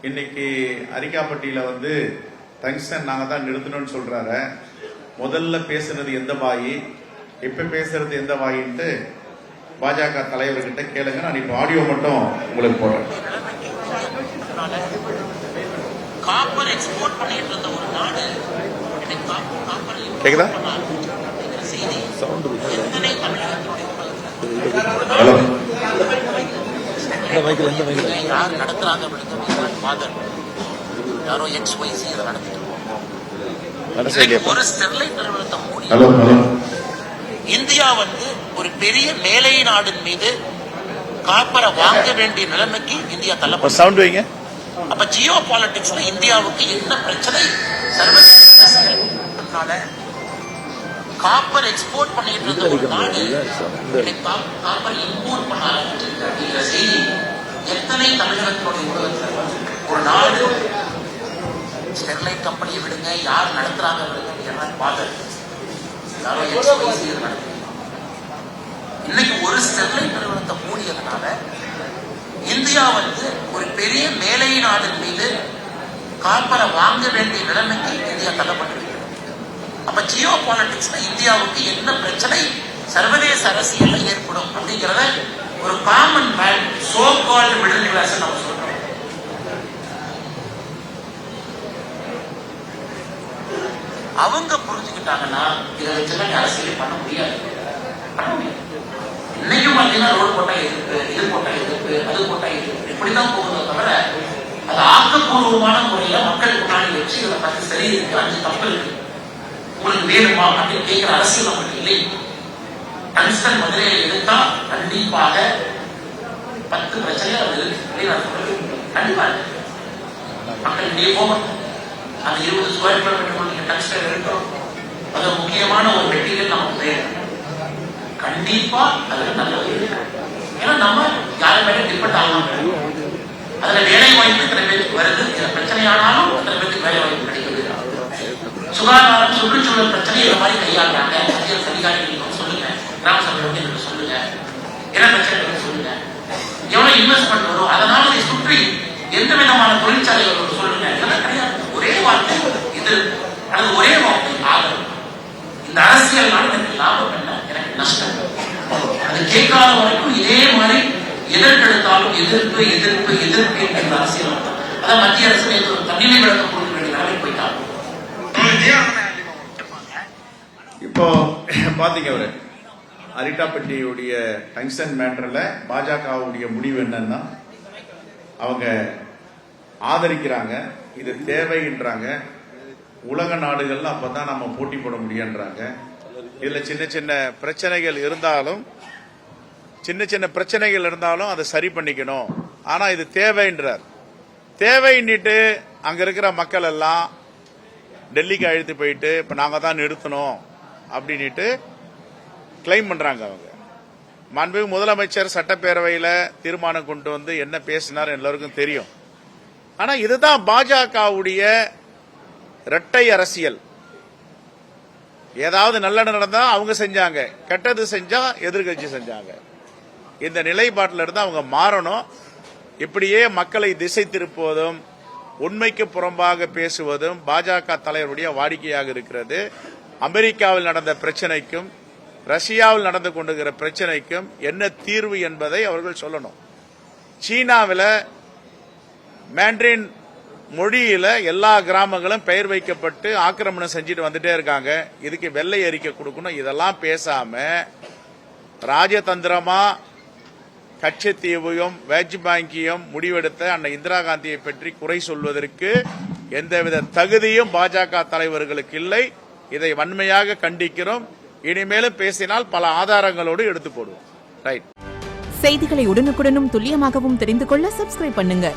இன்னைக்கு அரிக்காப்பட்டியில வந்து டங்ஸ்டன் நாங்க தான் நிறுத்தணும்னு சொல்றாரு. முதல்ல பேசுனது எந்த வாயி, இப்ப பேசுறது எந்த வாயின்ட்டு பாஜக தலைவர்கிட்ட கேளுங்க. நான் இப்ப ஆடியோ மட்டும் உங்களுக்கு போடுறேன். காப்பர் எக்ஸ்போர்ட் பண்ணிட்டு இருந்த ஒரு நாடு கேக்குதா? ஹலோ, யார் நடத்துறாங்க? யாரோ XYZ ஒரு ஸ்டெர்லைட் நிறுவனத்தை மூடி இந்தியா வந்து ஒரு பெரிய மேலை நாடின் மீது காப்பரை வாங்க வேண்டிய நிலைமைக்கு இந்தியா தள்ளப்படும். அப்ப ஜியோ பாலிடிக்ஸ்ல இந்தியாவுக்கு என்ன பிரச்சனை? சர்வதேச காப்பர் எக்ஸ்போர்ட் பண்ணிட்டு இருந்த ஒரு நாடு காப்பர் இம்போர்ட் பண்ண ஆரம்பிச்சிருக்க செய்தி எத்தனை தமிழகத்தினுடைய ஒரு நாடு ஸ்டெர்லைட் கம்பெனியை விடுங்க, யார் நடத்துறாங்க இன்னைக்கு ஒரு ஸ்டெர்லைட் நிறுவனத்தை மூடியதுனால இந்தியா வந்து ஒரு பெரிய மேலை நாடின் மீது காப்பரை வாங்க வேண்டிய நிலைமைக்கு இந்தியா தள்ளப்பட்டிருக்கிறது. அப்ப ஜியோ பாலிடிக்ஸ்ல இந்தியாவுக்கு என்ன பிரச்சனை சர்வதேச அரசியல்ல ஏற்படும் அப்படிங்கிறத ஒரு common man so called middle class நம்ம சொல்றோம். அவங்க புரிஞ்சுக்கிட்டாங்கன்னா இதை வச்சுதான் அரசியல் பண்ண முடியாது. இன்னைக்கும் பாத்தீங்கன்னா ரோடு போட்டா எதிர்ப்பு, இது போட்டா எதிர்ப்பு, அது போட்டா எதிர்ப்பு, இப்படிதான் போகுதோ தவிர அது ஆக்கப்பூர்வமான முறையில மக்களுக்கு முன்னாடி வச்சு இதை பத்தி சரி இருக்கு, அஞ்சு தப்பு இருக்கு, உங்களுக்கு வேணுமா அப்படின்னு கேட்கிற அரசியல் நமக்கு இல்லை. டங்ஸ்டன் மதுரையை எடுத்தா கண்டிப்பாக 10 பிரச்சனைகள் அது இருக்கு. கண்டிப்பா மக்கள் இங்கே போகணும். அந்த 20 ஸ்கொயர் கிலோமீட்டர் நீங்க டங்ஸ்டன் இருக்கிறோம், அது முக்கியமான ஒரு மெட்டீரியல் நமக்கு வேணும். கண்டிப்பா அதுல நல்லது இருக்கு. ஏன்னா நம்ம யாரு மேல டிபெண்ட் ஆகணும். அதுல வேலை வாய்ப்பு இத்தனை பேருக்கு வருது, இதுல பிரச்சனையானாலும் இத்தனை பேருக்கு வேலை வாய்ப்பு கிடைக்குது. சுகாதாரம், சுற்றுச்சூழல் பிரச்சனை இந்த மாதிரி கையாளுறாங்க. அரசியல் அதிகாரிகள் சொல்லுங்க, கிராம சபை சொல்லுங்க, இன பிரச்சனை சொல்லுங்க, எவ்வளவு இன்வெஸ்ட்மெண்ட் வரும், அதனால இதை சுற்றி எந்த விதமான தொழிற்சாலைகள் சொல்லுங்க. இதெல்லாம் கிடையாது. ஒரே வார்த்தை இது, அது ஒரே வார்த்தை ஆதரவு. இந்த அரசியல்னால எனக்கு லாபம் என்ன, எனக்கு நஷ்டம். அது கேட்காத வரைக்கும் இதே மாதிரி எதற்கெடுத்தாலும் எதிர்ப்பு எதிர்ப்பு எதிர்ப்பு என்ற அரசியல். அதான் மத்திய அரசு தன்னிலை விளக்கம் கொடுக்க வேண்டிய நிலைமை போயிட்டாங்க. இப்போ பாத்தீங்க அவரு அரிட்டாப்பட்டியுடைய டங்ஸ்டன் மேட்டர்ல பாஜகவுடைய முடிவு என்னன்னா, அவங்க ஆதரிக்கிறாங்க, இது தேவைன்றாங்க. உலக நாடுகள்ல அப்பதான் நம்ம போட்டி போட முடியுன்றாங்க. இதுல சின்ன சின்ன பிரச்சனைகள் இருந்தாலும் அதை சரி பண்ணிக்கணும். ஆனா இது தேவைன்றார். தேவைன்னுட்டு அங்க இருக்கிற மக்கள் எல்லாம் டெல்லிக்கு அழைத்து போயிட்டு இப்ப நாங்க தான் நிறுத்தணும் அப்படின்ட்டு கிளைம் பண்றாங்க. அவங்க மாண்புமிகு முதலமைச்சர் சட்டப்பேரவையில தீர்மானம் கொண்டு வந்து என்ன பேசினார் எல்லாருக்கும் தெரியும். ஆனா இதுதான் பாஜகவுடைய இரட்டை அரசியல். ஏதாவது நல்லது நடந்தா அவங்க செஞ்சாங்க, கெட்டது செஞ்சா எதிர்கட்சி செஞ்சாங்க. இந்த நிலைப்பாட்டில இருந்து அவங்க மாறணும். இப்படியே மக்களை திசை திருப்புவதும் உண்மைக்கு புறம்பாக பேசுவதும் பாஜக தலைவருடைய வாடிக்கையாக இருக்கிறது. அமெரிக்காவில் நடந்த பிரச்சனைக்கும் ரஷ்யாவில் நடந்து கொண்டிருக்கிற பிரச்சனைக்கும் என்ன தீர்வு என்பதை அவர்கள் சொல்லணும். சீனாவில் மேண்ட்ரின் மொழியில எல்லா கிராமங்களும் பெயர் வைக்கப்பட்டு ஆக்கிரமணம் செஞ்சுட்டு வந்துட்டே இருக்காங்க. இதுக்கு வெள்ளை அறிக்கை கொடுக்கணும். இதெல்லாம் பேசாம ராஜதந்திரமா கட்சித்தீவையும் வேட்ஜ் பேங்கையும் முடிவெடுத்த அன்னை இந்திரா காந்தியை பற்றி குறை சொல்வதற்கு எந்தவித தகுதியும் பாஜக தலைவர்களுக்கு இல்லை. இதை வன்மையாக கண்டிக்கிறோம். இனிமேலும் பேசினால் பல ஆதாரங்களோடு எடுத்து போடுவோம். ரைட். செய்திகளை உடனுக்குடனும் துல்லியமாகவும் தெரிந்து கொள்ள சப்ஸ்கிரைப் பண்ணுங்க.